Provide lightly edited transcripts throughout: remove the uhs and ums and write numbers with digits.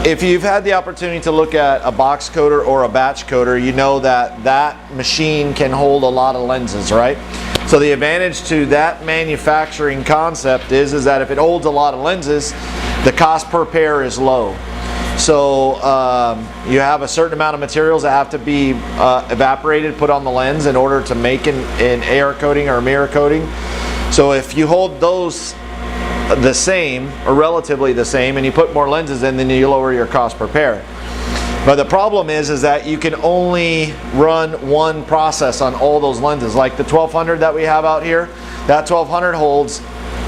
If you've had the opportunity to look at a box coater or a batch coater, you know that that machine can hold a lot of lenses, right? So the advantage to that manufacturing concept is that if it holds a lot of lenses, the cost per pair is low. So you have a certain amount of materials that have to be evaporated, put on the lens in order to make an air coating or mirror coating. So if you hold those the same or relatively the same and you put more lenses in, then you lower your cost per pair. But the problem is that you can only run one process on all those lenses. Like the 1200 that we have out here, that 1200 holds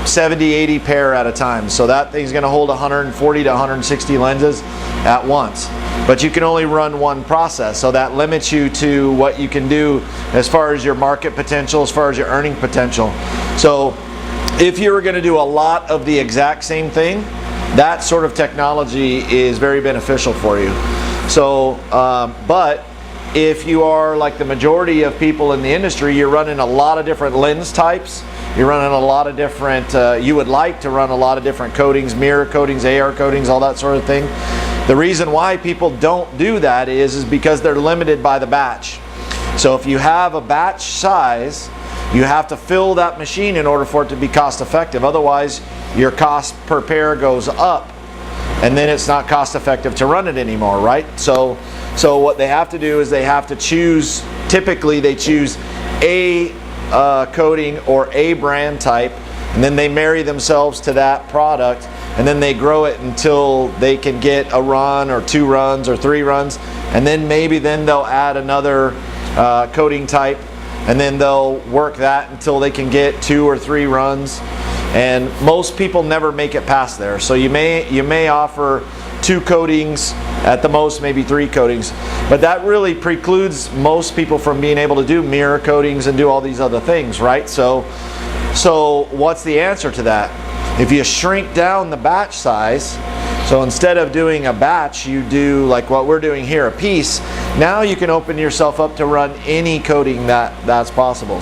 70-80 pair at a time. So that thing's going to hold 140 to 160 lenses at once. But you can only run one process, so that limits you to what you can do as far as your market potential, as far as your earning potential. So if you were going to do a lot of the exact same thing, that sort of technology is very beneficial for you. So, but if you are like the majority of people in the industry, you're running a lot of different lens types, you're running a lot of different, you would like to run a lot of different coatings, mirror coatings, AR coatings, all that sort of thing. The reason why people don't do that is because they're limited by the batch. So if you have a batch size, you have to fill that machine in order for it to be cost effective. Otherwise, your cost per pair goes up, and then it's not cost effective to run it anymore, right? So what they have to do is they have to choose, typically they choose a coating or a brand type, and then they marry themselves to that product, and then they grow it until they can get a run or 2 runs or 3 runs, and then maybe then they'll add another coating type, and then they'll work that until they can get 2 or 3 runs. And most people never make it past there. So you may offer 2 coatings, at the most maybe 3 coatings, but that really precludes most people from being able to do mirror coatings and do all these other things, right? So what's the answer to that? If you shrink down the batch size, so instead of doing a batch, you do like what we're doing here, a piece. Now you can open yourself up to run any coating that's possible.